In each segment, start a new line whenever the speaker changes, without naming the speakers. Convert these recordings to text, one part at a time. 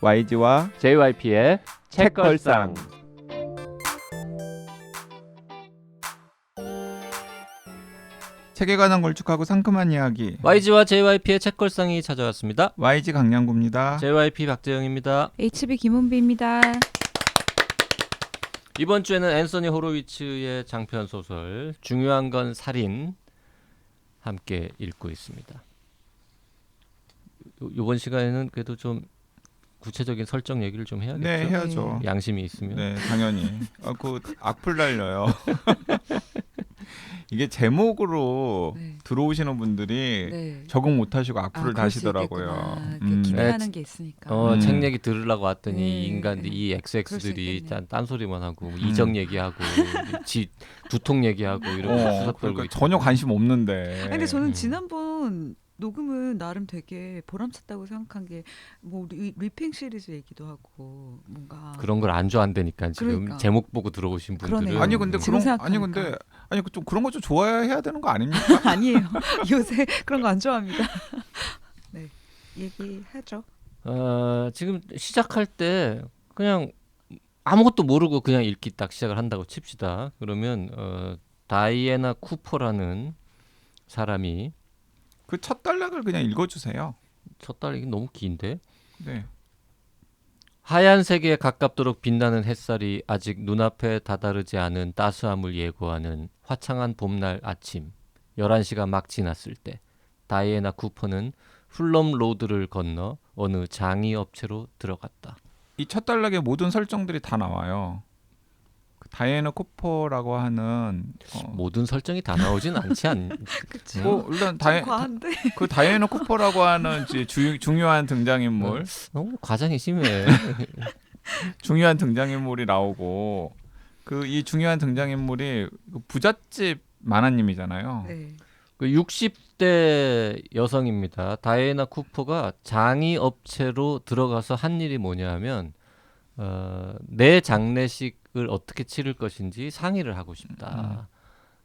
YG와
JYP의 책걸상.
책에 관한 걸쭉하고 상큼한 이야기.
YG와 JYP의 책걸상이 찾아왔습니다.
YG 강량구입니다.
JYP 박재영입니다.
HB 김은비입니다.
이번 주에는 앤서니 호로위츠의 장편 소설 중요한 건 살인 함께 읽고 있습니다. 이번 시간에는 그래도 좀 구체적인 설정 얘기를 좀 해야겠죠?
네, 해야죠.
양심이 있으면.
네, 당연히. 그 악플 달려요. 이게 제목으로
네.
들어오시는 분들이
네.
적응 못하시고 악플을
그럴 수
다시더라고요.
있겠구나. 그 기대하는 게 있으니까.
책 얘기 들으려고 왔더니
네.
이 인간들 이
그럴
XX들이
수 있겠네요.
딴소리만 하고 이적 얘기하고 두통 얘기하고 이런 거 수다 떨고
그러니까
있고.
전혀 관심 없는데.
아니, 근데 저는 지난번 녹음은 나름 되게 보람찼다고 생각한 게 뭐 리팽 시리즈 얘기도 하고 뭔가
그런 걸 안 좋아한다니까 지금
그러니까.
제목 보고 들어오신 분들은.
그러네요.
아니 근데
지금
그런
생각하니까.
좀 그런 거 좀 좋아해야 되는 거 아닙니까?
아니에요. 요새 그런 거 안 좋아합니다. 네, 얘기하죠.
지금 시작할 때 그냥 아무것도 모르고 그냥 읽기 딱 시작을 한다고 칩시다. 그러면 다이애나 쿠퍼라는 사람이
그 첫 단락을 그냥 읽어주세요.
첫 달이긴 너무 긴데.
네.
하얀색에 가깝도록 빛나는 햇살이 아직 눈앞에 다다르지 않은 따스함을 예고하는 화창한 봄날 아침 11시가 막 지났을 때 다이애나 쿠퍼는 풀럼 로드를 건너 어느 장의 업체로 들어갔다.
이 첫 단락에 모든 설정들이 다 나와요. 그 다이애나 쿠퍼라고 하는
모든 설정이 다 나오진 않지
그쵸.
뭐 일단
좀 과한데.
그 다이애나 쿠퍼라고 하는 이제 중요한 등장인물,
너무 과장이 심해.
중요한 등장인물이 나오고 그 이 중요한 등장인물이 부잣집 마나님이잖아요.
네.
그 60대 여성입니다. 다이애나 쿠퍼가 장의 업체로 들어가서 한 일이 뭐냐 하면 내 장례식을 어떻게 치를 것인지 상의를 하고 싶다.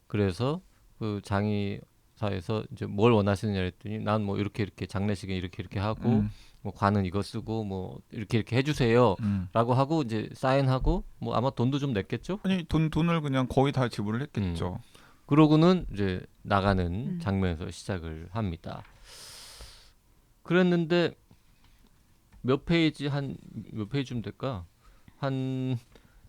그래서 그 장의사에서 이제 뭘 원하시느냐 했더니 난 뭐 이렇게 장례식은 이렇게 하고 뭐 관은 이거 쓰고 뭐 이렇게 해주세요라고 하고 이제 사인하고 뭐 아마 돈도 좀 냈겠죠.
아니 돈을 그냥 거의 다 지불을 했겠죠.
그러고는 이제 나가는 장면에서 시작을 합니다. 그랬는데 몇 페이지쯤 될까? 한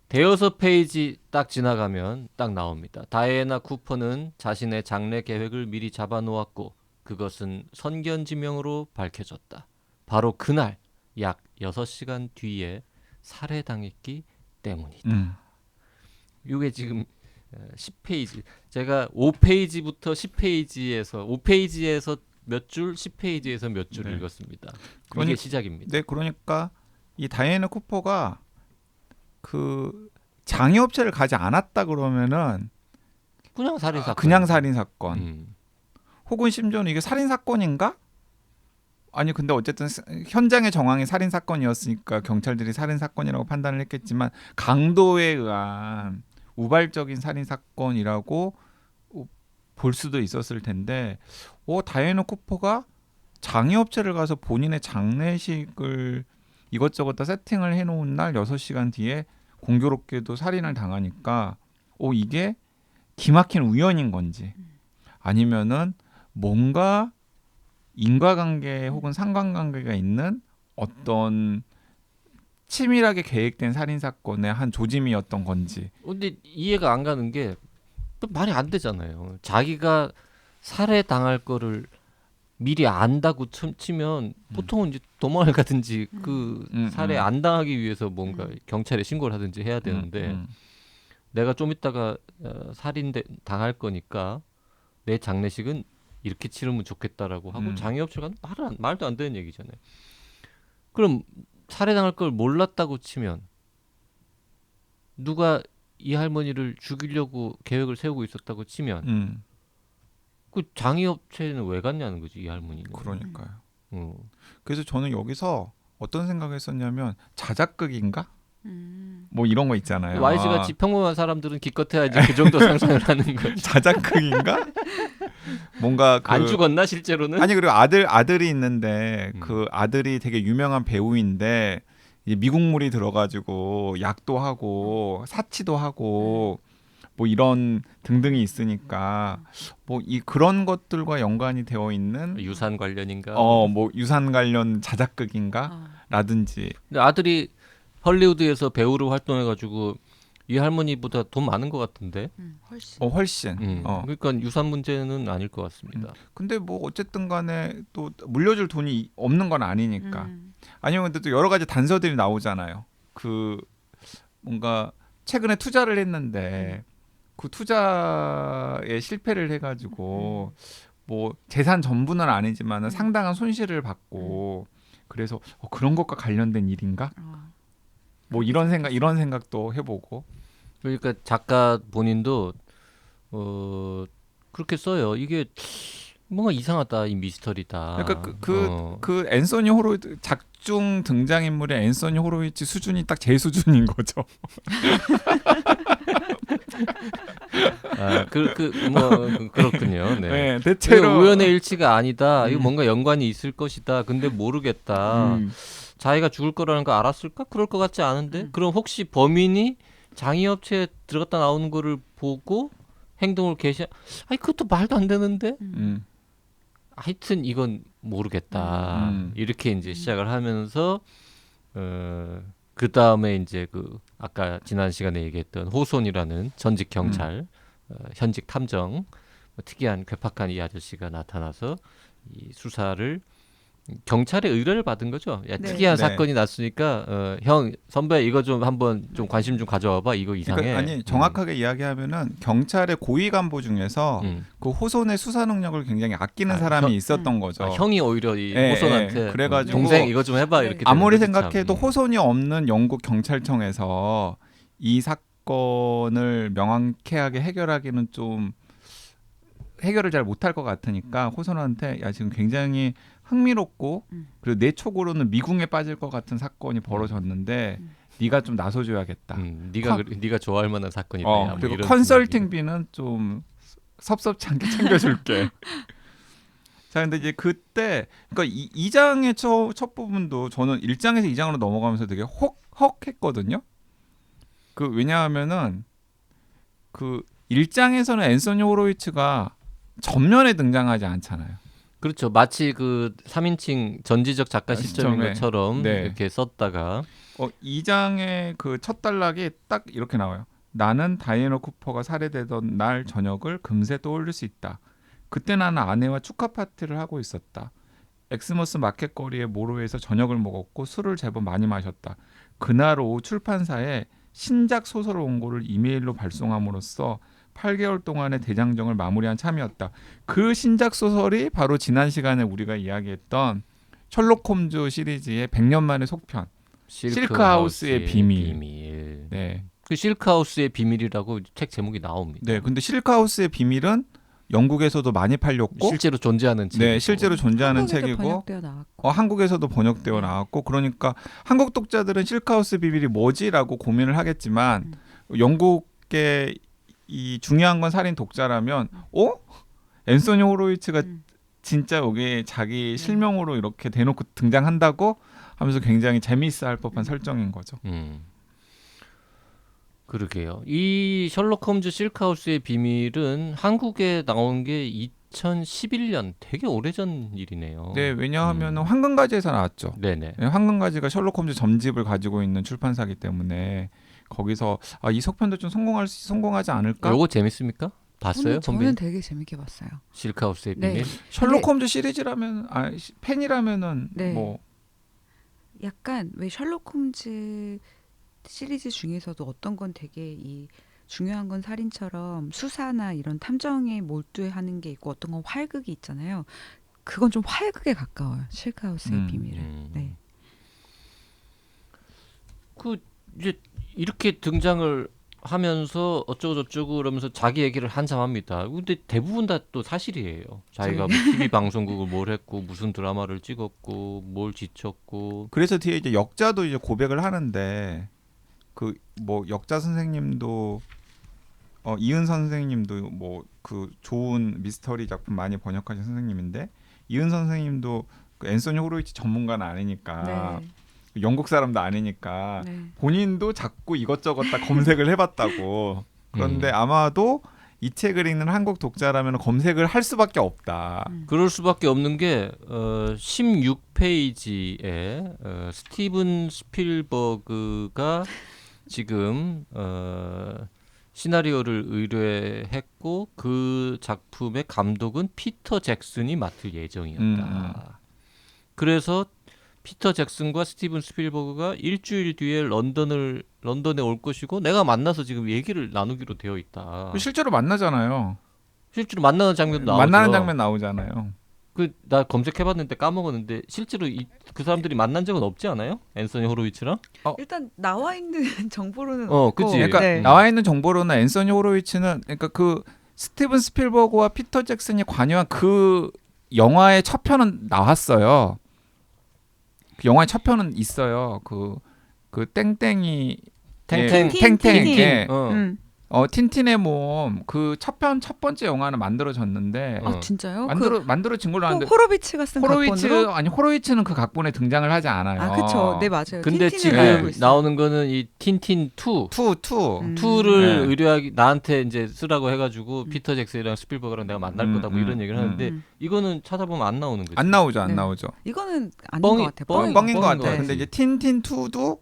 대여섯 페이지 딱 지나가면 딱 나옵니다. 다이애나 쿠퍼는 자신의 장례 계획을 미리 잡아놓았고 그것은 선견지명으로 밝혀졌다. 바로 그날 약 6시간 뒤에 살해당했기 때문이다. 이게 지금 10페이지. 제가 5페이지부터 10페이지에서 5페이지에서 몇 줄, 10페이지에서 몇 줄 읽었습니다. 이게 시작입니다.
네, 그러니까 이 다이애나 쿠퍼가 그 장의업체를 가지 않았다 그러면은
그냥 살인 사건.
그냥 살인 사건. 혹은 심지어는 이게 살인 사건인가? 아니 근데 어쨌든 현장의 정황이 살인 사건이었으니까 경찰들이 살인 사건이라고 판단을 했겠지만 강도에 의한 우발적인 살인 사건이라고 볼 수도 있었을 텐데 다이애나 쿠퍼가 장의업체를 가서 본인의 장례식을 이것저것 다 세팅을 해놓은 날 6시간 뒤에 공교롭게도 살인을 당하니까 이게 기막힌 우연인 건지 아니면은 뭔가 인과관계 혹은 상관관계가 있는 어떤 치밀하게 계획된 살인사건의 한 조짐이었던 건지.
근데 이해가 안 가는 게 또 말이 안 되잖아요. 자기가 살해당할 거를 미리 안다고 치면 보통은 이제 도망을 가든지 그 살해 안 당하기 위해서 뭔가 경찰에 신고를 하든지 해야 되는데 내가 좀 이따가 살인 당할 거니까 내 장례식은 이렇게 치르면 좋겠다라고 하고 장의업체가 말도 안 되는 얘기잖아요. 그럼 살해당할 걸 몰랐다고 치면 누가 이 할머니를 죽이려고 계획을 세우고 있었다고 치면 그 장의업체는 왜 갔냐는 거지, 이 할머니는.
그러니까요. 그래서 저는 여기서 어떤 생각을 했었냐면 자작극인가? 뭐 이런 거 있잖아요.
YG같이 평범한 사람들은 기껏해야지 그 정도 상상을 하는 거지.
자작극인가? 뭔가
안 죽었나 실제로는?
아니 그리고 아들이 있는데 그 아들이 되게 유명한 배우인데 이제 미국물이 들어가지고 약도 하고 사치도 하고 뭐 이런 등등이 있으니까 뭐 이 그런 것들과 연관이 되어 있는
유산 관련인가?
뭐 유산 관련 자작극인가
아,
라든지
근데 아들이 헐리우드에서 배우로 활동해가지고 이 할머니보다 돈 많은 것 같은데.
훨씬.
훨씬
그러니까 유산 문제는 아닐 것 같습니다.
근데 뭐 어쨌든 간에 또 물려줄 돈이 없는 건 아니니까 아니면 근데 또 여러 가지 단서들이 나오잖아요. 그 뭔가 최근에 투자를 했는데 그 투자에 실패를 해가지고 뭐 재산 전부는 아니지만은 상당한 손실을 받고 그래서 그런 것과 관련된 일인가? 뭐 이런 생각도 해보고.
그러니까 작가 본인도 그렇게 써요. 이게 뭔가 이상하다, 이 미스터리다.
그러니까 그 앤서니 호로위츠 작중 등장 인물의 앤서니 호로위츠 수준이 딱 제 수준인 거죠.
뭐 그렇군요. 네.
네, 대체로
우연의 일치가 아니다. 이거 뭔가 연관이 있을 것이다. 근데 모르겠다. 자기가 죽을 거라는 거 알았을까? 그럴 것 같지 않은데. 그럼 혹시 범인이 장의업체에 들어갔다 나오는 거를 보고 행동을 아니 그것도 말도 안 되는데. 하여튼 이건 모르겠다. 이렇게 이제 시작을 하면서 그 다음에 이제 그 아까 지난 시간에 얘기했던 호손이라는 전직 경찰, 현직 탐정, 뭐 특이한 괴팍한 이 아저씨가 나타나서 이 수사를 경찰의 의뢰를 받은 거죠. 야,
네.
특이한
네.
사건이 났으니까 형 선배 이거 좀 한번 좀 관심 좀 가져와봐. 이거 이상해.
그러니까 아니 정확하게 이야기하면은 경찰의 고위 간부 중에서 그 호손의 수사 능력을 굉장히 아끼는 사람이 있었던 거죠.
형이 오히려 이
예,
호손한테
예. 그래가지고
동생 이거 좀 해봐 이렇게.
아무리
되는 거지,
생각해도
참.
호손이 없는 영국 경찰청에서 이 사건을 명확하게 해결하기는 좀 해결을 잘 못할 것 같으니까 호손한테 야 지금 굉장히 흥미롭고 그리고 내 촉으로는 미궁에 빠질 것 같은 사건이 벌어졌는데 네가 좀 나서줘야겠다.
네가 좋아할 만한 사건이다. 야, 뭐
그리고
이런
컨설팅비는 좀 섭섭치 않게 챙겨줄게. 자, 근데 이제 그때 그러니까 이 장의 첫 부분도 저는 1장에서 2장으로 넘어가면서 되게 헉했거든요. 그 왜냐하면은 그 1장에서는 앤서니 호로위츠가 전면에 등장하지 않잖아요.
그렇죠. 마치 그 3인칭 전지적 작가 시점인
시점에,
것처럼
네.
이렇게 썼다가
2장의 그 첫 단락이 딱 이렇게 나와요. 나는 다이애나 쿠퍼가 살해되던 날 저녁을 금세 떠올릴 수 있다. 그때 나는 아내와 축하 파티를 하고 있었다. 엑스머스 마켓거리의 모로에서 저녁을 먹었고 술을 제법 많이 마셨다. 그날 오후 출판사에 신작 소설 원고를 이메일로 발송함으로써 8개월 동안의 대장정을 마무리한 참이었다. 그 신작 소설이 바로 지난 시간에 우리가 이야기했던 셜록 홈즈 시리즈의 100년 만의 속편 실크하우스의 비밀. 네.
그 실크하우스의 비밀이라고 책 제목이 나옵니다.
네, 근데 실크하우스의 비밀은 영국에서도 많이 팔렸고
실제로 존재하는 책.
네, 실제로 존재하는
한국에도
책이고
번역되어 나왔고.
한국에서도 번역되어 나왔고 그러니까 한국 독자들은 실크하우스 비밀이 뭐지라고 고민을 하겠지만 영국의 이 중요한 건 살인 독자라면 앤서니 호로위츠가 진짜 여기 자기 실명으로 이렇게 대놓고 등장한다고 하면서 굉장히 재미있어 할 법한 설정인 거죠.
그러게요. 이 셜록 홈즈 실크하우스의 비밀은 한국에 나온 게 2011년 되게 오래전 일이네요.
네, 왜냐하면 황금가지에서 나왔죠.
네네.
네, 황금가지가 셜록 홈즈 전집을 가지고 있는 출판사기 때문에 거기서 이 속편도 좀 성공하지 않을까?
요거 재밌습니까? 봤어요?
저는 되게 재밌게 봤어요.
실크하우스의
네.
비밀?
셜록 홈즈 시리즈라면 팬이라면은
네.
뭐
약간 왜 셜록 홈즈 시리즈 중에서도 어떤 건 되게 이 중요한 건 살인처럼 수사나 이런 탐정에 몰두하는 게 있고 어떤 건 활극이 있잖아요. 그건 좀 활극에 가까워요. 실크하우스의 비밀은. 네.
그 이제 이렇게 등장을 하면서 어쩌고 저쩌고 그러면서 자기 얘기를 한참 합니다. 근데 대부분 다 또 사실이에요. 자기가 뭐 TV 방송국을 뭘 했고 무슨 드라마를 찍었고 뭘 지쳤고.
그래서 뒤에 이제 역자도 이제 고백을 하는데 그 뭐 역자 선생님도 이은 선생님도 뭐 그 좋은 미스터리 작품 많이 번역하신 선생님인데 이은 선생님도 그 앤서니 호로위츠 전문가는 아니니까
네.
영국 사람도 아니니까
네.
본인도 자꾸 이것저것 다 검색을 해봤다고. 그런데 아마도 이 책을 읽는 한국 독자라면 검색을 할 수밖에 없다.
그럴 수밖에 없는 게 16페이지에 스티븐 스필버그가 지금 시나리오를 의뢰했고 그 작품의 감독은 피터 잭슨이 맡을 예정이었다. 그래서 피터 잭슨과 스티븐 스필버그가 일주일 뒤에 런던에 올 것이고 내가 만나서 지금 얘기를 나누기로 되어 있다.
실제로 만나잖아요.
실제로 만나는 장면도 나오죠.
만나는 장면 나오잖아요.
나 검색해봤는데 까먹었는데 실제로 그 사람들이 만난 적은 없지 않아요? 앤서니 호로위츠랑?
일단 나와 있는 정보로는
그치.
그러니까
네.
나와 있는 정보로는 앤서니 호로위츠는 그러니까 그 스티븐 스필버그와 피터 잭슨이 관여한 그 영화의 첫 편은 나왔어요. 그 영화의 첫 편은 있어요. 그 땡땡이
탱탱.
탱탱 틴틴의 모험 그 첫 번째 영화는 만들어졌는데
어.
아 진짜요?
만들어진 걸로 아는데
호로비츠가 쓴 각본으로?
호로위츠는 그 각본에 등장을 하지 않아요.
아 그쵸. 네 맞아요.
근데
틴틴을 알고
지금
있어요.
나오는 거는 이 틴틴 2.
음.
2를
네.
의뢰하기 나한테 이제 쓰라고 해가지고 피터 잭슨이랑 스필버그랑 내가 만날 거다 뭐 이런 얘기를 하는데
음.
이거는 찾아보면 안 나오는 거지.
안 나오죠.
네.
이거는
아닌
뻥이-
것 같아요.
뻥인
뻥인 것
뻥인
같아요.
것
근데
같지.
이제 틴틴 2도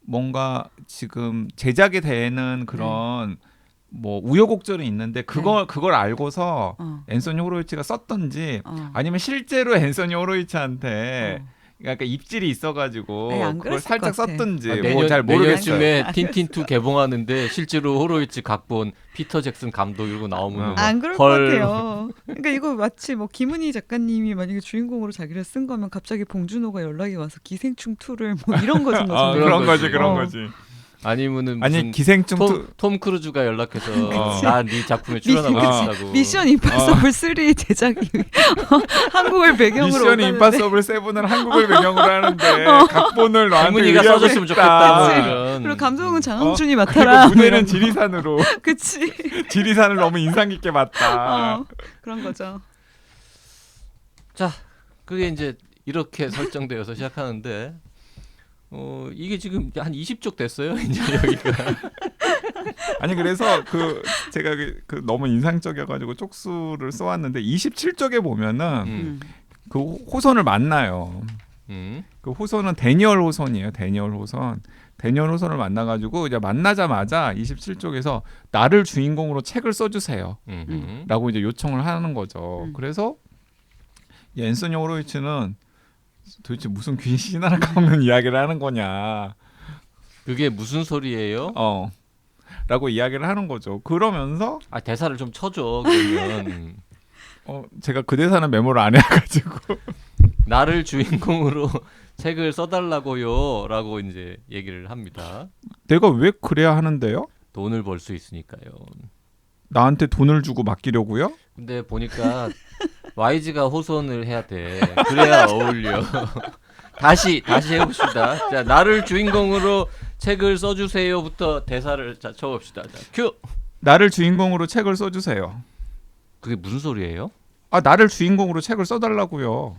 뭔가 지금 제작이 되는 그런 뭐 우여곡절이 있는데 그걸 알고서 앤서니 호로위츠가 썼던지 아니면 실제로 앤서니 호로위츠한테 약간 입질이 있어가지고
아니, 안
그걸
그랬을
살짝
것 같아.
썼던지
아,
뭐 잘 모르겠어요.
내년쯤에 틴틴 2 개봉하는데 실제로 호로위츠 각본 피터 잭슨 감독 이러고 나오면
안 그럴 것 같아요. 그러니까 이거 마치 뭐 김은희 작가님이 만약에 주인공으로 자기를 쓴 거면 갑자기 봉준호가 연락이 와서 기생충 2를 뭐 이런 거죠.
그런 거지.
그런
어.
거지.
아니면은
아니
무슨
기생충 2
톰 크루즈가 연락해서 나 네 작품에 출연하고 싶다고.
미션 임파서블 3 제작이 한국을 배경으로
미션
오가는데
임파서블 7은 한국을 배경으로 하는데 각본을 너한테
김은희가
의뢰하고
써줬으면
싶다.
좋겠다. 뭐
그치.
이런.
그리고 감독은 장항준이
그리고
맡아라.
무대는 지리산으로
그치.
지리산을 너무 인상 깊게 봤다.
그런 거죠.
자, 그게 이제 이렇게 설정되어서 시작하는데 이게 지금 한 20쪽 됐어요. 이제 여기가.
아니 그래서 제가 그 너무 인상적이어가지고 쪽수를 써왔는데 27쪽에 보면은 그 호손을 만나요. 그 호손은 데니얼 호손이에요. 데니얼 호손을 만나가지고 이제 만나자마자 27쪽에서 나를 주인공으로 책을 써주세요. 라고 이제 요청을 하는 거죠. 그래서 이 앤서니 호로위츠는 도대체 무슨 귀신 하나가 없는 이야기를 하는 거냐.
그게 무슨 소리예요?
라고 이야기를 하는 거죠. 그러면서
대사를 좀 쳐줘. 그러면
제가 그 대사는 메모를 안 해가지고
나를 주인공으로 책을 써달라고요라고 이제 얘기를 합니다.
내가 왜 그래야 하는데요?
돈을 벌 수 있으니까요.
나한테 돈을 주고 맡기려고요?
근데 보니까 YG가 호손을 해야 돼. 그래야 어울려. 다시 해봅시다. 자, 나를 주인공으로 책을 써주세요부터 대사를 자 쳐봅시다. 자, 큐.
나를 주인공으로 책을 써주세요.
그게 무슨 소리예요?
나를 주인공으로 책을 써달라고요.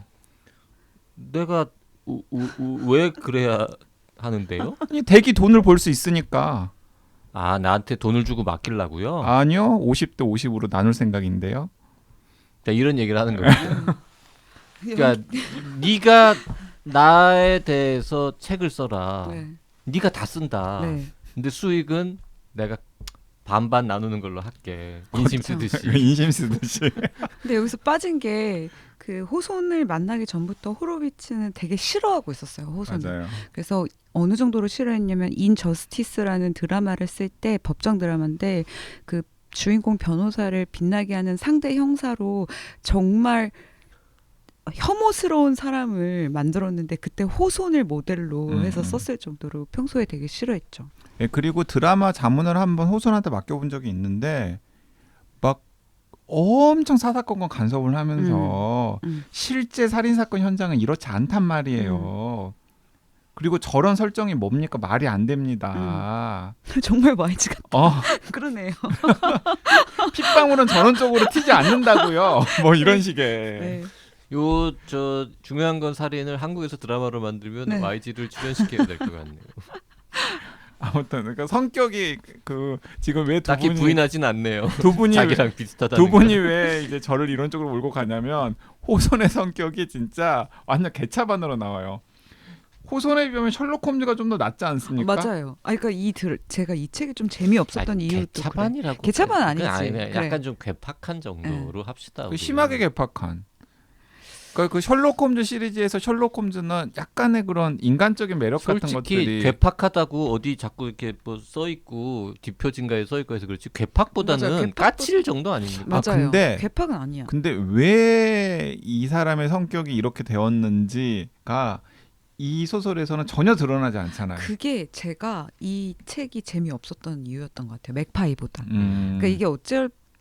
내가 왜 그래야 하는데요?
아니 대기 돈을 벌 수 있으니까.
나한테 돈을 주고 맡기려고요?
아니요. 50대 50으로 나눌 생각인데요.
자, 이런 얘기를 하는 겁니다. 그러니까 네가 나에 대해서 책을 써라.
네.
네가 다 쓴다.
네.
근데 수익은 내가 반반 나누는 걸로 할게. 인심 쓰듯이.
인심 쓰듯이.
근데 여기서 빠진 게 그 호손을 만나기 전부터 호로비츠는 되게 싫어하고 있었어요. 호손을.
맞아요.
그래서 어느 정도로 싫어했냐면 인 저스티스라는 드라마를 쓸 때 법정 드라마인데 그 주인공 변호사를 빛나게 하는 상대 형사로 정말 혐오스러운 사람을 만들었는데 그때 호손을 모델로 해서 썼을 정도로 평소에 되게 싫어했죠.
네, 그리고 드라마 자문을 한번 호손한테 맡겨본 적이 있는데 막 엄청 사사건건 간섭을 하면서 실제 살인사건 현장은 이렇지 않단 말이에요. 그리고 저런 설정이 뭡니까? 말이 안 됩니다.
정말 YG 같다. 그러네요.
핏방울은 저런 쪽으로 튀지 않는다고요. 뭐 이런 식의.
네.
요 저 중요한 건 살인을 한국에서 드라마로 만들면
네.
YG를 출연시켜야 될 것 같네요.
아무튼 그러니까 성격이 그 지금 왜 두
딱히
분이
부인하진 않네요.
두 분이
자기랑 비슷하다는
두 분이
거.
왜 이제 저를 이런 쪽으로 몰고 가냐면 호손의 성격이 진짜 완전 개차반으로 나와요. 호손에 비하면 셜록 홈즈가 좀 더 낫지 않습니까?
맞아요. 그러니까 제가 이 책이 좀 재미없었던 이유도 그래.
개차반이라고.
개차반
그래.
아니지.
그냥
그래.
약간 좀 괴팍한 정도로 합시다.
그
우리는.
심하게 개팍한. 그러니까 그 셜록 홈즈 시리즈에서 셜록 홈즈는 약간의 그런 인간적인 매력 같은
솔직히
것들이
괴팍하다고 어디 자꾸 이렇게 뭐 써 있고 뒷표진가에 써 있고 해서 그렇지 괴팍보다는
맞아요.
까칠 정도 아닙니까?
맞아요.
근데-
개팍은 아니야.
근데 왜 이 사람의 성격이 이렇게 되었는지가 이 소설에서는 전혀 드러나지 않잖아요.
그게 제가 이 책이 재미없었던 이유였던 것 같아요. 맥파이보다.
음.
그러니까 이게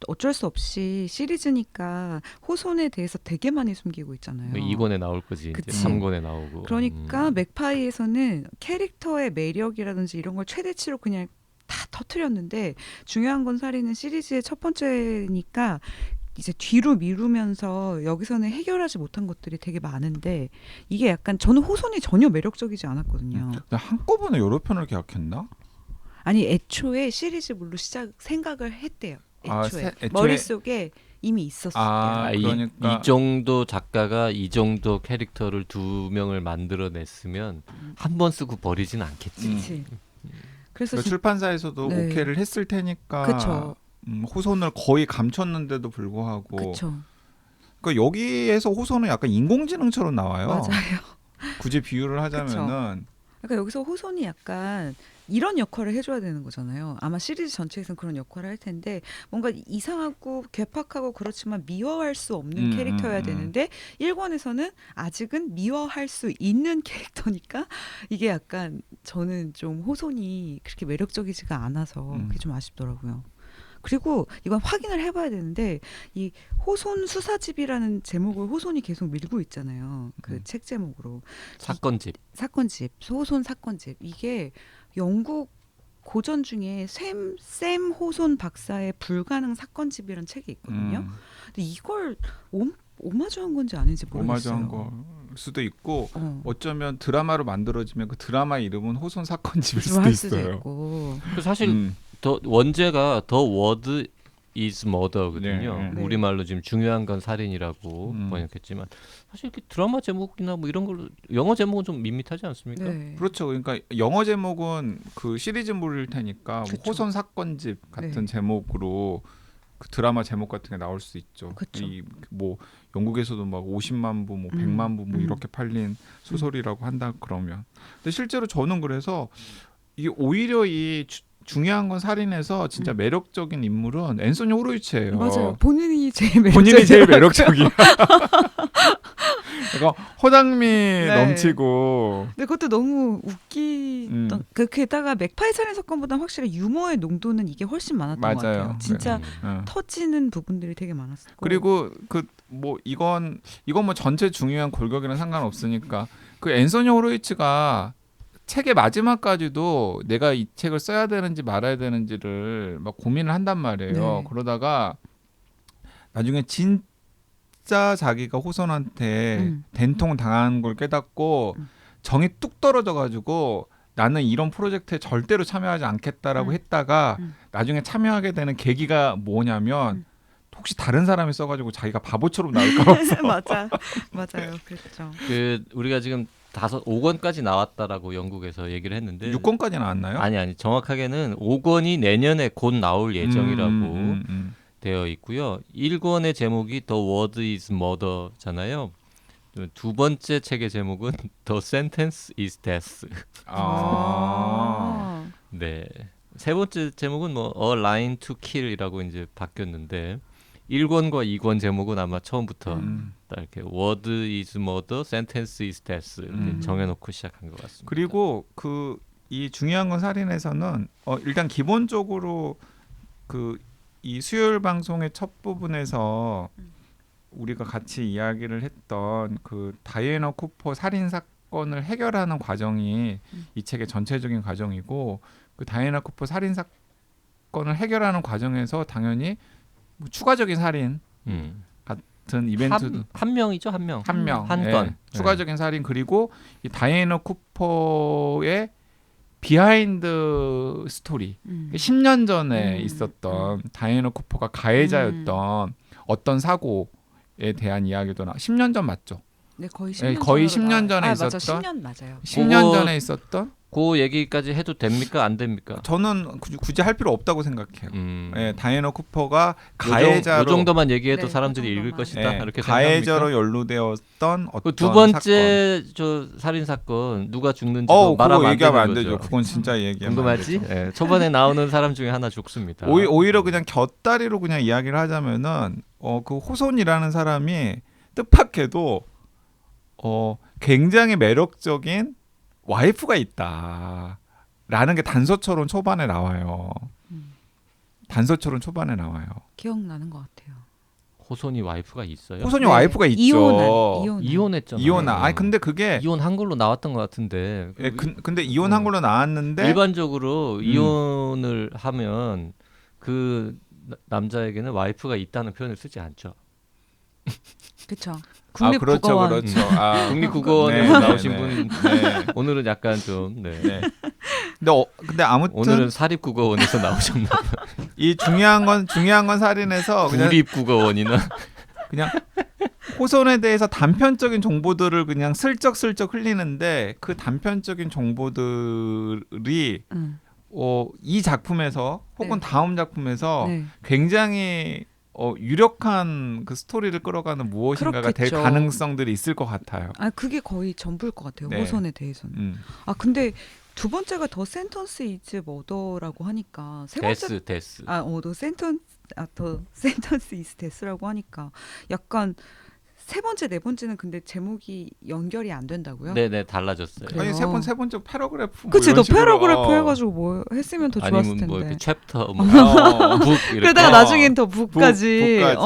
어쩔 수 없이 시리즈니까 호손에 대해서 되게 많이 숨기고 있잖아요.
2권에 나올 거지. 이제
그치.
3권에 나오고.
그러니까 맥파이에서는 캐릭터의 매력이라든지 이런 걸 최대치로 그냥 다 터트렸는데 중요한 건 살인은 시리즈의 첫 번째니까 이제 뒤로 미루면서 여기서는 해결하지 못한 것들이 되게 많은데 이게 약간 저는 호손이 전혀 매력적이지 않았거든요.
한꺼번에 여러 편을 계약했나?
아니 애초에 시리즈물로 생각을 했대요. 애초에,
애초에-
머릿속에 이미 있었대요.
아,
이
그러니까
정도 작가가 이 정도 캐릭터를 2명을 만들어냈으면 한 번 쓰고 버리진 않겠지.
그치. 그래서
그러니까 출판사에서도
네.
오케이를 했을 테니까
그쵸.
호손을 거의 감췄는데도 불구하고
그쵸.
그러니까 여기에서 호손은 약간 인공지능처럼 나와요.
맞아요.
굳이 비유를 하자면은
그러니까 여기서 호손이 약간 이런 역할을 해줘야 되는 거잖아요. 아마 시리즈 전체에서는 그런 역할을 할 텐데 뭔가 이상하고 괴팍하고 그렇지만 미워할 수 없는 캐릭터여야 되는데 1권에서는 아직은 미워할 수 있는 캐릭터니까 이게 약간 저는 좀 호손이 그렇게 매력적이지가 않아서 그게 좀 아쉽더라고요. 그리고 이건 확인을 해봐야 되는데 이 호손 수사집이라는 제목을 호손이 계속 밀고 있잖아요. 그 책 제목으로
사건집.
사건집, 호손 사건집. 이게 영국 고전 중에 샘 호손 박사의 불가능 사건집이라는 책이 있거든요. 근데 이걸 오마주한 건지 아닌지 모르겠어요.
오마주한 거 수도 있고
어.
어쩌면 드라마로 만들어지면 그 드라마 이름은 호손 사건집일 수도
할 수도
있어요.
있고.
사실 더 원제가 더 워드 is murder거든요.
네,
네.
우리말로 지금 중요한 건 살인이라고 번역했지만 사실 이렇게 드라마 제목이나 뭐 이런 걸로 영어 제목은 좀 밋밋하지 않습니까?
네.
그렇죠. 그러니까 영어 제목은 그 시리즈물일 테니까 뭐
그쵸.
호손 사건집 같은
네.
제목으로 그 드라마 제목 같은 게 나올 수 있죠.
그쵸.
이 뭐 영국에서도 막 50만 부, 뭐 100만 부 뭐 이렇게 팔린 소설이라고 한다 그러면. 근데 실제로 저는 그래서 이게 오히려 이 중요한 건 살인에서 진짜 매력적인 인물은 앤소니 호로이츠예요.
맞아요. 본인이 제일 매력적이에요.
본인이 제일 매력적이야. 그러니까 허당미 넘치고.
근데 그것도 너무 웃기던. 게다가 맥파이 살인 사건보다 확실히 유머의 농도는 이게 훨씬 많았던 것
맞아요.
같아요. 진짜
어.
터지는 부분들이 되게 많았고.
그리고 그 뭐 이건 뭐 전체 중요한 골격이랑 상관없으니까 그 앤소니 호로이츠가 책의 마지막까지도 내가 이 책을 써야 되는지 말아야 되는지를 막 고민을 한단 말이에요.
네.
그러다가 나중에 진짜 자기가 호선한테 된통 당한 걸 깨닫고 정이 뚝 떨어져 가지고 나는 이런 프로젝트에 절대로 참여하지 않겠다라고 했다가 나중에 참여하게 되는 계기가 뭐냐면 혹시 다른 사람이 써가지고 자기가 바보처럼 나올까 봐서.
맞아요. 그렇죠.
그 우리가 지금 5권까지 나왔다라고 영국에서 얘기를 했는데
6권까지 나왔나요?
아니 정확하게는 5권이 내년에 곧 나올 예정이라고 되어 있고요. 1권의 제목이 The Word is Murder잖아요. 두 번째 책의 제목은 The Sentence is Death. 네. 세 번째 제목은 뭐 A Line to Kill이라고 이제 바뀌었는데 1권과 2권 제목은 아마 처음부터 딱 이렇게 Word is Murder, Sentence is Death 이렇게 정해놓고 시작한 것 같습니다.
그리고 그 이 중요한 건 살인에서는 일단 기본적으로 그 이 수요일 방송의 첫 부분에서 우리가 같이 이야기를 했던 그 다이애나 쿠퍼 살인 사건을 해결하는 과정이 이 책의 전체적인 과정이고 그 다이애나 쿠퍼 살인 사건을 해결하는 과정에서 당연히 뭐 추가적인 살인 같은 이벤트도
한 명이죠, 한 명.
한 명,
한
예,
건.
추가적인 살인 그리고 이 다이애나 쿠퍼의 비하인드 스토리 10년 전에 있었던 다이애나 쿠퍼가 가해자였던 어떤 사고에 대한 이야기도 10년 전 맞죠?
네, 거의
예,
10년
거의
전으로
10년 전에
나와요.
있었던
맞아, 10년 맞아요.
10년
그거-
전에 있었던
그 얘기까지 해도 됩니까? 안 됩니까?
저는 굳이 할 필요 없다고 생각해요.
음.
예, 다이애나 쿠퍼가
요
가해자로
정도만 얘기해도
네,
사람들이
그
읽을
정도만.
것이다.
예,
이렇게
가해자로
생각합니까?
연루되었던 어떤
두 번째 저 살인 사건 누가 죽는지
그거
말하면 안
얘기하면
되는
안 되죠.
거죠.
그건 진짜 얘기하면
궁금하지?
안 되죠.
예, 초반에 나오는 사람 중에 하나 죽습니다.
오히려 그냥 곁다리로 그냥 이야기를 하자면은 그 호손이라는 사람이 뜻밖에도 굉장히 매력적인 와이프가 있다라는 게 단서처럼 초반에 나와요. 단서처럼 초반에 나와요.
기억나는 것 같아요.
호손이 와이프가 있어요?
호손이
네.
와이프가 있죠.
이혼했잖아요.
이혼한. 아니 근데 그게
이혼한 걸로 나왔던 것 같은데.
예, 근데 이혼한 걸로 나왔는데
일반적으로 이혼을 하면 그 남자에게는 와이프가 있다는 표현을 쓰지 않죠.
그렇죠.
그렇죠,
국립국어원.
그렇죠.
국립국어원에
네,
나오신
네,
분
네.
오늘은 약간 좀 네.
네. 근데 아무튼
오늘은 사립국어원에서 나오셨나 봐요.
이 중요한 건 살인해서 그냥
국립국어원이나
호손에 대해서 단편적인 정보들을 그냥 슬쩍슬쩍 흘리는데 그 단편적인 정보들이 이 작품에서 혹은
네.
다음 작품에서
네.
굉장히 유력한 그 스토리를 끌어가는 무엇인가가 될
그렇겠죠.
가능성들이 있을 것 같아요.
그게 거의 전부일 것 같아요.
네.
호선에 대해서는. 근데 두 번째가 더 센턴스 이즈 머더라고 하니까 세 번째
데스.
더 센턴스 이즈 데스라고 하니까 약간 세 번째 네 번째는 근데 제목이 연결이 안 된다고요?
네네 달라졌어요.
그래요.
아니 세 번째 패러그래프
그치,
이런
너
식으로.
패러그래프 해가지고 뭐 했으면 더 좋았을
아니면
텐데.
뭐 이렇게 챕터 뭐
어.
북 이렇게.
그러다가 나중엔 더 북까지.
북까지.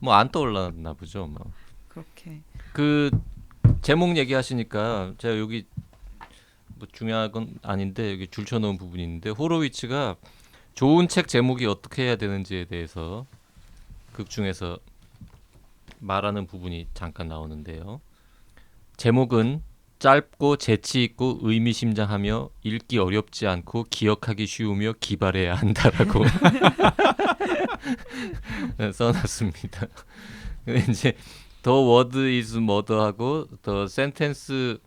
뭐 안 떠올랐나 보죠. 뭐.
그렇게.
그 제목 얘기하시니까 제가 여기 뭐 중요한 건 아닌데 여기 줄쳐놓은 부분이 있는데 호로위츠가 좋은 책 제목이 어떻게 해야 되는지에 대해서 극 중에서 말하는 부분이 잠깐 나오는데요. 제목은 짧고 재치 있고 의미심장하며 읽기 어렵지 않고 기억하기 쉬우며 기발해야 한다라고 써놨습니다. 근데 이제 The word is murder하고 The sentence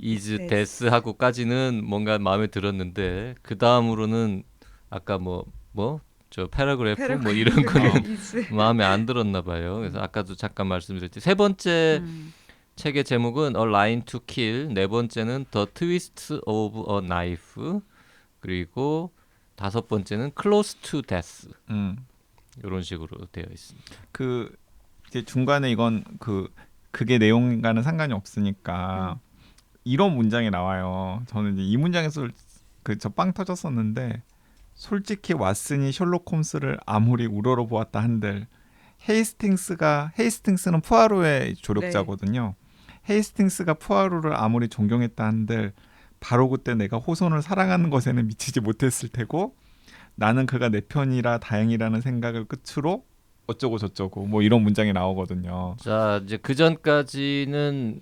is death 하고까지는 뭔가 마음에 들었는데 그 다음으로는 아까 저 패러그래프 뭐 이런 거는 마음에 안 들었나 봐요. 그래서 아까도 잠깐 말씀드렸지. 세 번째 책의 제목은 A Line to Kill, 네 번째는 The Twist of a Knife, 그리고 다섯 번째는 Close to Death. 이런 식으로 되어 있습니다.
그 이제 중간에 이건 그게 내용과는 상관이 없으니까 이런 문장이 나와요. 저는 이제 이 문장에서 저 빵 터졌었는데 솔직히 왓슨이 셜록 홈스를 아무리 우러러 보았다 한들 헤이스팅스는 푸아로의 조력자거든요. 헤이스팅스가 푸아로를 아무리 존경했다 한들 바로 그때 내가 호손을 사랑하는 것에는 미치지 못했을 테고 나는 그가 내 편이라 다행이라는 생각을 끝으로 어쩌고 저쩌고 뭐 이런 문장이 나오거든요.
자, 이제 그 전까지는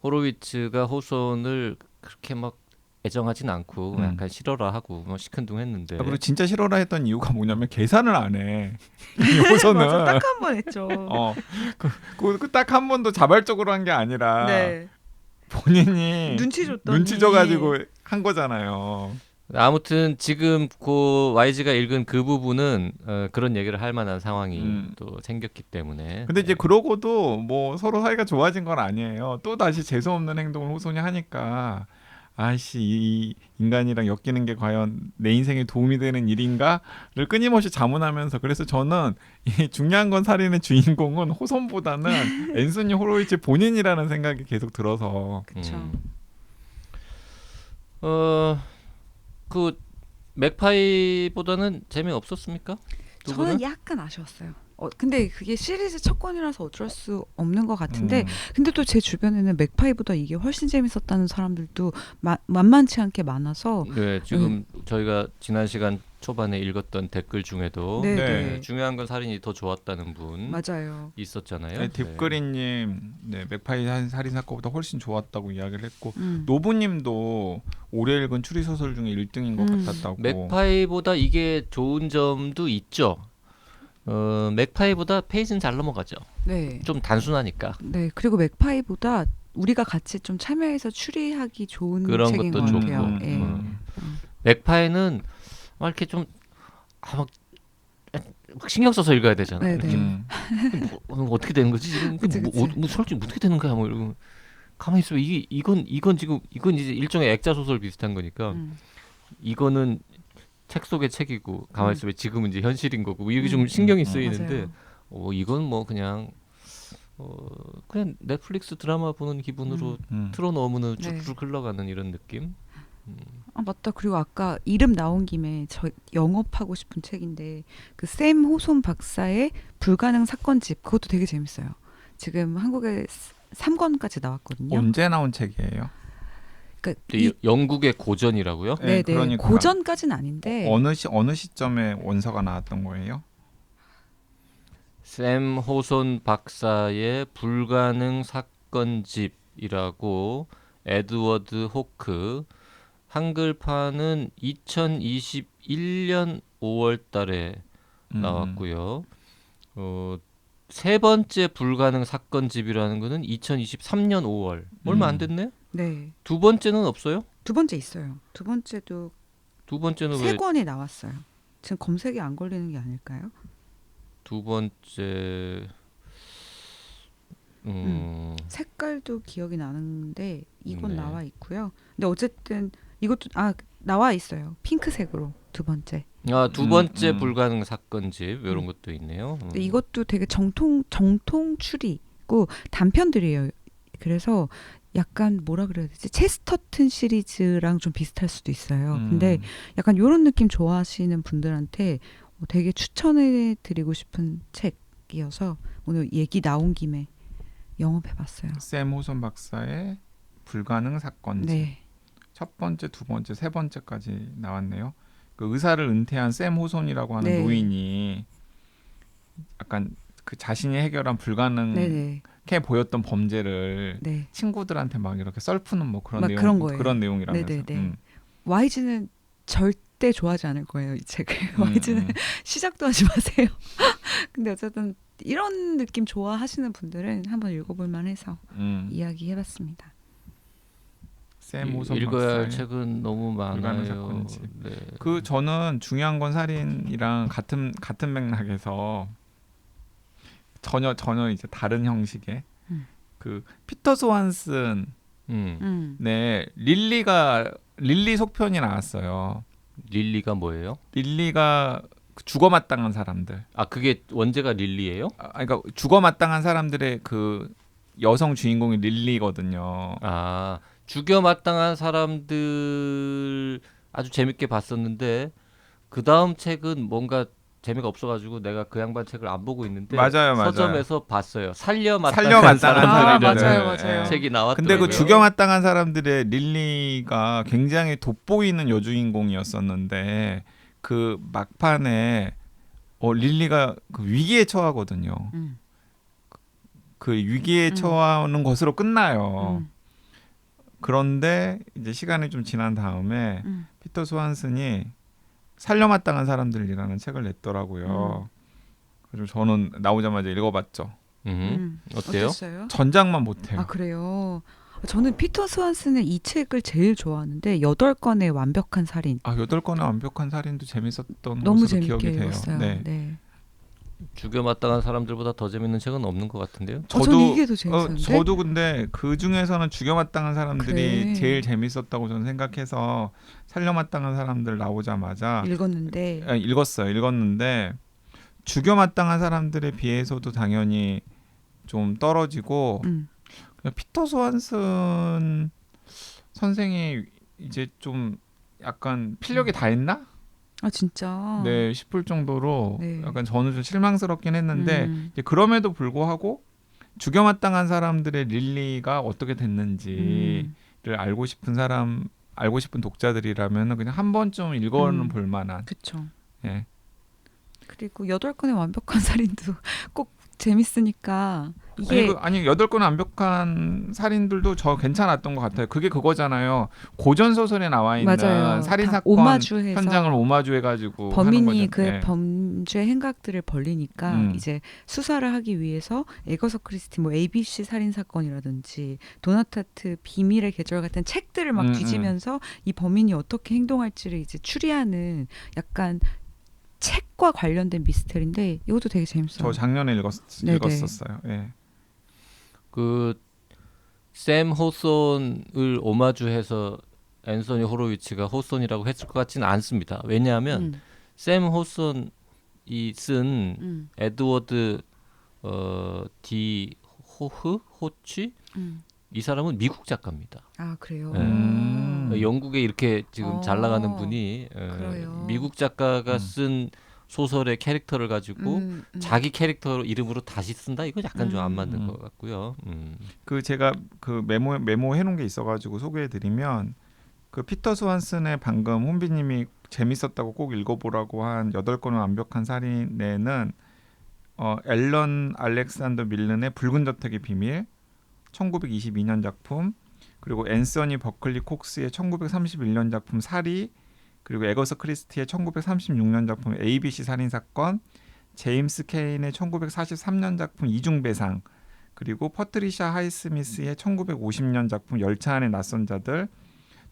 호로위츠가 호손을 그렇게 막 애정하진 않고 약간 싫어라 하고 뭐 시큰둥했는데.
그리고 진짜 싫어라 했던 이유가 뭐냐면 계산을 안 해. 이 호손은
딱 한 번 했죠.
딱 한 번도 자발적으로 한 게 아니라
네.
본인이
눈치 줬더니
눈치 줘가지고 한 거잖아요.
아무튼 지금 그 YG가 읽은 그 부분은 그런 얘기를 할 만한 상황이 또 생겼기 때문에.
근데 이제 그러고도 뭐 서로 사이가 좋아진 건 아니에요. 또 다시 재수 없는 행동을 호손이 하니까 아이씨 이 인간이랑 엮이는 게 과연 내 인생에 도움이 되는 일인가를 끊임없이 자문하면서 그래서 저는 이 중요한 건 살인의 주인공은 호손보다는 앤소니 호로위츠 본인이라는 생각이 계속 들어서.
그렇죠.
그 맥파이보다는 재미없었습니까? 두
저는
분은?
약간 아쉬웠어요. 근데 그게 시리즈 첫 권이라서 어쩔 수 없는 것 같은데 근데 또 제 주변에는 맥파이보다 이게 훨씬 재밌었다는 사람들도 만만치 않게 많아서
네, 지금 저희가 지난 시간 초반에 읽었던 댓글 중에도
네,
네.
네.
중요한 건 살인이 더 좋았다는 분
맞아요.
있었잖아요.
네, 딥그린님, 네, 맥파이 살인 사건보다 훨씬 좋았다고 이야기를 했고
음.
노부님도 올해 읽은 추리 소설 중에 1등인 것 같았다고.
맥파이보다 이게 좋은 점도 있죠. 맥파이보다 페이지는 잘 넘어가죠.
네.
좀 단순하니까
네. 그리고 맥파이보다 우리가 같이 좀 참여해서 추리하기 좋은
그런
책인
것도
것
좋고.
같아요. 예.
맥파이는 막 이렇게 좀 막 신경 써서 읽어야 되잖아.
네,
이렇게
네.
어떻게 되는 거지 지금?
그치, 그치.
솔직히 어떻게 되는 거야? 뭐 이러고 가만히 있어. 이건 지금 이건 이제 일종의 액자 소설 비슷한 거니까 이거는 책 속의 책이고 가만히 있으면 지금은 이제 현실인 거고 이게 좀 신경이 쓰이는데
맞아요.
이건 뭐 그냥 넷플릭스 드라마 보는 기분으로 틀어놓으면
네.
쭉쭉 흘러가는 이런 느낌.
아 맞다. 그리고 아까 이름 나온 김에 저 영업하고 싶은 책인데 그 샘 호손 박사의 불가능 사건집 그것도 되게 재밌어요. 지금 한국에 3권까지 나왔거든요.
언제 나온 책이에요?
그러니까
영국의 고전이라고요?
네네.
그러니까
고전까지는 아닌데
어느 시점에 원서가 나왔던 거예요?
샘 호손 박사의 불가능 사건집이라고 에드워드 호크 한글판은 2021년 5월 달에 나왔고요. 세 번째 불가능 사건집이라는 거는 2023년 5월. 얼마 안 됐네?
네.
두 번째는 없어요?
두 번째 있어요. 두 번째도
두 번째는
세
왜
권이 나왔어요. 지금 검색이 안 걸리는 게 아닐까요?
두 번째
색깔도 기억이 나는데 이건
네.
나와 있고요. 근데 어쨌든 이것도 나와 있어요. 핑크색으로 두 번째.
두 번째 불가능 사건집 이런 것도 있네요.
근데 이것도 되게 정통 추리고 단편들이에요. 그래서 약간 뭐라 그래야 되지? 체스터튼 시리즈랑 좀 비슷할 수도 있어요. 근데 약간 이런 느낌 좋아하시는 분들한테 되게 추천해 드리고 싶은 책이어서 오늘 얘기 나온 김에 영업해봤어요.
샘 호손 박사의 불가능 사건집.
네.
첫 번째, 두 번째, 세 번째까지 나왔네요. 그 의사를 은퇴한 샘 호손이라고 하는
네.
노인이 약간 그 자신이 해결한 불가능해
네네.
보였던 범죄를
네.
친구들한테 막 이렇게 썰푸는 뭐 그런
막
내용,
그런 거예요.
그런 내용이라면서.
네네네. YG는 절대 좋아하지 않을 거예요, 이 책을. YG는 시작도 하지 마세요. 근데 어쨌든 이런 느낌 좋아하시는 분들은 한번 읽어볼 만해서 이야기해봤습니다.
샘 호손
읽어야 할
박사의
책은 너무
불가능
많아요.
사건집.
네.
그 저는 중요한 건 살인이랑 같은 맥락에서 전혀 이제 다른 형식의 그 피터 소한슨 네 릴리 속편이 나왔어요.
릴리가 뭐예요?
릴리가 죽어마땅한 사람들.
그게 원제가 릴리예요?
그러니까 죽어마땅한 사람들의 그 여성 주인공이 릴리거든요.
죽여 마땅한 사람들 아주 재밌게 봤었는데 그 다음 책은 뭔가 재미가 없어가지고 내가 그 양반 책을 안 보고 있는데
맞아요.
서점에서 봤어요. 살려 마땅한 사람들이라는
맞아요.
책이 나왔더라고요.
근데 그 죽여마땅한 사람들의 릴리가 굉장히 돋보이는 여주인공이었었는데 그 막판에 릴리가 그 위기에 처하거든요. 그 위기에 처하는 것으로 끝나요. 그런데 이제 시간이 좀 지난 다음에 피터 소한슨이 살려마땅한 사람들이라는 책을 냈더라고요. 그래서 저는 나오자마자 읽어봤죠.
어때요?
어땠어요?
전작만 못해요.
아 그래요. 저는 피터 스완슨의 이 책을 제일 좋아하는데 8권의 완벽한 살인.
8권의 완벽한 살인도 재밌었던
너무
것으로
재밌게
기억이 돼요.
읽었어요.
네.
네.
죽여 마땅한 사람들보다 더 재밌는 책은 없는 것 같은데요.
저는 이게 더 재밌었는데.
저도 근데 그 중에서는 죽여마땅한 사람들이
그래.
제일 재밌었다고 저는 생각해서 살려마땅한 사람들 나오자마자 읽었는데 죽여마땅한 사람들에 비해서도 당연히 좀 떨어지고 그냥 피터 소한슨 선생이 이제 좀 약간 필력이 다 했나?
아 진짜.
네, 싶을 정도로
네.
약간 저는 좀 실망스럽긴 했는데 이제 그럼에도 불구하고 죽여마땅한 사람들의 릴리가 어떻게 됐는지를 알고 싶은 독자들이라면 그냥 한 번쯤 읽어는 볼 만한.
그렇죠.
예.
그리고 8건의 완벽한 살인도 꼭 재밌으니까 이게
아니 8건 완벽한 살인들도 저 괜찮았던 것 같아요. 그게 그거잖아요. 고전 소설에 나와 있는
맞아요.
살인
다
사건
오마주해서
현장을 오마주해가지고
범인이
하는
그
거죠. 예.
범죄 행각들을 벌리니까 이제 수사를 하기 위해서 에거서 크리스티 뭐 ABC 살인 사건이라든지 도나타트 비밀의 계절 같은 책들을 막 뒤지면서 이 범인이 어떻게 행동할지를 이제 추리하는 약간 책과 관련된 미스터리인데 이것도 되게 재밌어요.
저 작년에
네네.
읽었었어요. 예.
그 샘 호손을 오마주해서 앤서니 호로위츠가 호손이라고 했을 것 같지는 않습니다. 왜냐하면 샘 호손이 쓴 에드워드 디 호치 이 사람은 미국 작가입니다.
아 그래요.
영국에 이렇게 지금 잘 나가는 분이
그래요.
미국 작가가 쓴 소설의 캐릭터를 가지고 자기 캐릭터 이름으로 다시 쓴다? 이거 약간 좀 안 맞는 것 같고요.
그 제가 그 메모해 놓은 게 있어가지고 소개해드리면 그 피터 스완슨의 방금 혼비님이 재밌었다고 꼭 읽어보라고 한 8건의 완벽한 살인에는 앨런 알렉산더 밀른의 붉은 저택의 비밀 1922년 작품, 그리고 앤서니 버클리 콕스의 1931년 작품 사리, 그리고 에거서 크리스티의 1936년 작품 ABC 살인사건, 제임스 케인의 1943년 작품 이중배상, 그리고 퍼트리샤 하이스미스의 1950년 작품 열차 안의 낯선 자들,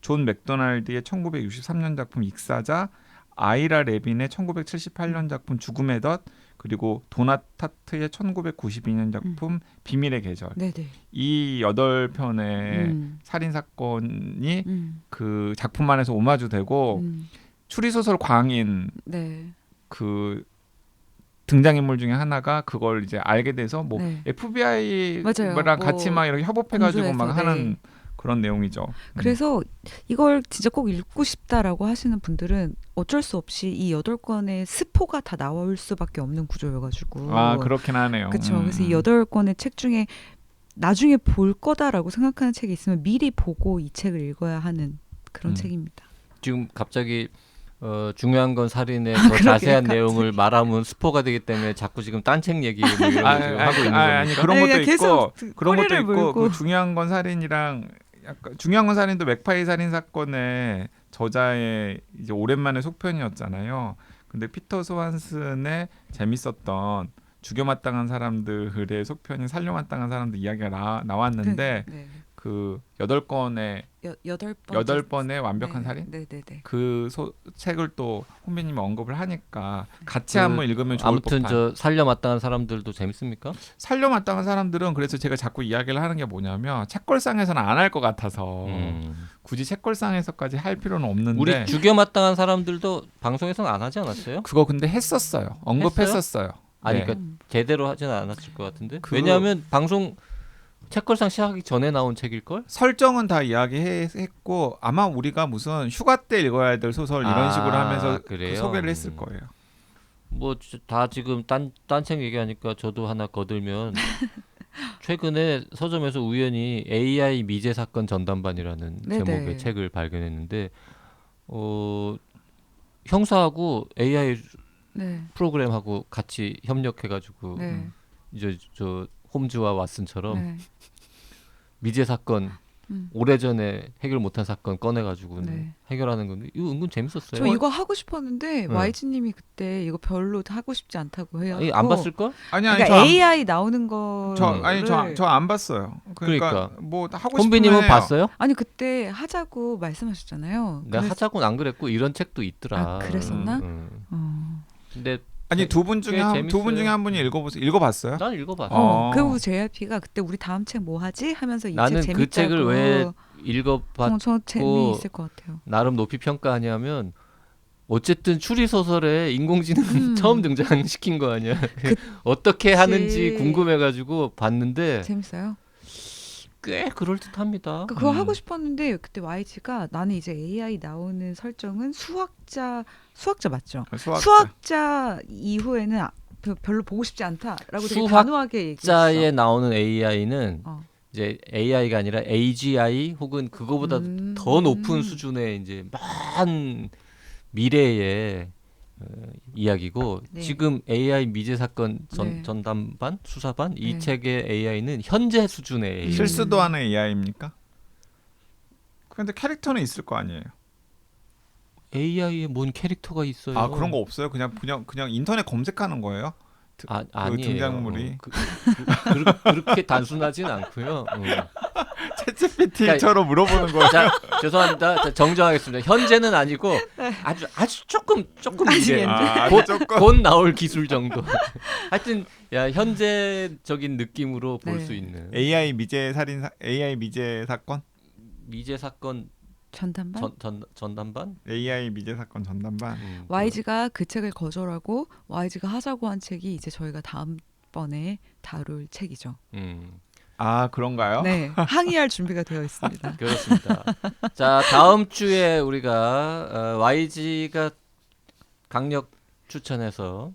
존 맥도날드의 1963년 작품 익사자, 아이라 레빈의 1978년 작품 죽음의 덫, 그리고 도나타트의 1992년 작품 비밀의 계절.
네네.
이 8편의 살인 사건이 그 작품 안에서 오마주되고 추리소설 광인
네.
그 등장인물 중에 하나가 그걸 이제 알게 돼서 뭐
네.
FBI랑
맞아요.
같이 막 이렇게 협업해가지고 막
공조해서,
하는
네.
그런 내용이죠.
그래서 이걸 진짜 꼭 읽고 싶다라고 하시는 분들은 어쩔 수 없이 이 8권의 스포가 다 나올 수밖에 없는 구조여가지고.
아 그렇긴 하네요.
그렇죠. 그래서 이 8권의 책 중에 나중에 볼 거다라고 생각하는 책이 있으면 미리 보고 이 책을 읽어야 하는 그런 책입니다.
지금 갑자기 중요한 건 살인의 더
그러게요,
자세한
갑자기.
내용을 말하면 스포가 되기 때문에 자꾸 지금 딴책 얘기 뭐 이런 거 지금 하고 있는
아니
겁니까?
그런 것도
아니, 계속
있고 그런 것도
꼬리를
있고
물고.
그 중요한 건 살인이랑 약간 중요한 건 살인도 맥파이 살인 사건의 저자의 이제 오랜만에 속편이었잖아요. 근데 피터 스완슨의 재밌었던 죽여마땅한 사람들의 속편인 살려마땅한 사람들 이야기가 나왔는데
네.
그 8건의 8번의 완벽한 살인
네네네.
그 책을 또 혼비님이 언급을 하니까 같이
그
한번 읽으면 좋을
아무튼
법한.
저 살려마땅한 사람들도 재밌습니까?
살려마땅한 사람들은 그래서 제가 자꾸 이야기를 하는 게 뭐냐면 책걸상에서는 안 할 것 같아서 굳이 책걸상에서까지 할 필요는 없는데
우리 죽여마땅한 사람들도 방송에서는 안 하지 않았어요?
그거 근데 했었어요. 언급했었어요.
아니
네.
그러니까 제대로 하지는 않았을 것 같은데.
그-
왜냐하면 방송 책걸상 시작하기 전에 나온 책일 걸?
설정은 다 이야기했고 아마 우리가 무슨 휴가 때 읽어야 될 소설 이런
아,
식으로 하면서 그
그래요?
소개를 했을 거예요.
뭐 다 지금 딴 책 얘기하니까 저도 하나 거들면 최근에 서점에서 우연히 AI 미제 사건 전담반이라는
네네.
제목의 책을 발견했는데 형사하고 AI
네.
프로그램하고 같이 협력해가지고
네.
이제 저 홈즈와 왓슨처럼
네.
미제 사건 오래전에 해결 못한 사건 꺼내가지고
네.
해결하는 건데 이거 은근 재밌었어요.
저 이거 하고 싶었는데
네.
YG님이 그때 이거 별로 하고 싶지 않다고 해요.
안 봤을 걸?
아니
그러니까
저 안-
AI 나오는 거.
저 안 봤어요. 그러니까,
그러니까.
뭐 하고 싶으면
혼비님은
해요.
봤어요?
아니 그때 하자고 말씀하셨잖아요.
내가 하자고는 안 그랬고 이런 책도 있더라.
아, 그랬었나?
응. 근데
아니 두 분 중에 두 분 중에 한 분이 읽어봤어요?
난 읽어봤어.
그리고 JYP가 그때 우리 다음 책 뭐 하지 하면서 이 책
나는
재밌다고.
그 책을 왜 읽어봤고
저 재미있을 것 같아요.
나름 높이 평가하냐면 어쨌든 추리 소설에 인공지능 처음 등장시킨 거 아니야. 어떻게 하는지 궁금해가지고 봤는데
재밌어요?
꽤 그럴 듯합니다.
그러니까 그거
음.
하고 싶었는데 그때 YG가 나는 이제 AI 나오는 설정은 수학자 맞죠? 수학자 이후에는 별로 보고 싶지 않다라고 되게 단호하게 얘기했어.
자에 나오는 AI는
어.
이제 AI가 아니라 AGI 혹은 그거보다 더 높은 수준의 이제 먼 미래의 이야기고
네.
지금 AI 미제 사건
네.
전담반 수사반 이
네.
책의 AI는 현재 수준의 AI.
실수도 하는 AI입니까? 근데 캐릭터는 있을 거 아니에요.
AI에 뭔 캐릭터가 있어요?
아 그런 거 없어요? 그냥 인터넷 검색하는 거예요?
아니에요.
등장물이
그렇게 단순하진 않고요.
챗GPT처럼 물어보는 거예요.
자, 죄송합니다. 자, 정정하겠습니다. 현재는 아니고 아주 조금 이제 곧 나올 기술 정도. 하여튼 현재적인 느낌으로 볼
네.
수 있는
AI 미제 사건?
미제 사건
전담반?
전담반?
AI 미제 사건 전담반.
YG가 그 책을 거절하고 YG가 하자고 한 책이 이제 저희가 다음번에 다룰 책이죠.
아 그런가요?
네, 항의할 준비가 되어 있습니다.
그렇습니다. 자, 다음 주에 우리가 YG가 강력 추천해서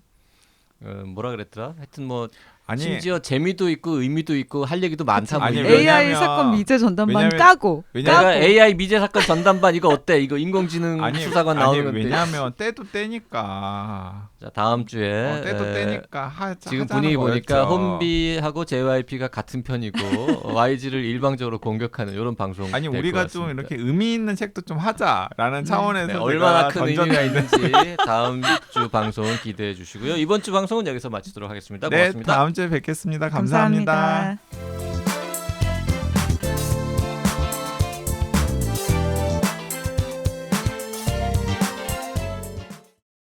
뭐라 그랬더라? 하여튼 뭐
아니
심지어 재미도 있고 의미도 있고 할 얘기도 많다. 뭐
아니,
이런.
AI
왜냐면-
사건 미제 전담반
왜냐면-
까고
내가 AI 미제 사건 전담반 이거 어때? 이거 인공지능 수사관 나오는 건데.
왜냐하면 때도 때니까.
자, 다음 주에
때도 때니까
지금
하자는
분위기 보니까
거였죠.
혼비하고 JYP가 같은 편이고 YG를 일방적으로 공격하는 이런 방송.
아니
될
우리가
것
좀
같습니다.
이렇게 의미 있는 책도 좀 하자라는 차원에서
네,
제가
얼마나 큰 의미가
던졌는데.
있는지 다음 주 방송 기대해 주시고요. 이번 주 방송은 여기서 마치도록 하겠습니다.
네,
고맙습니다.
다음 주에 뵙겠습니다. 감사합니다.
감사합니다.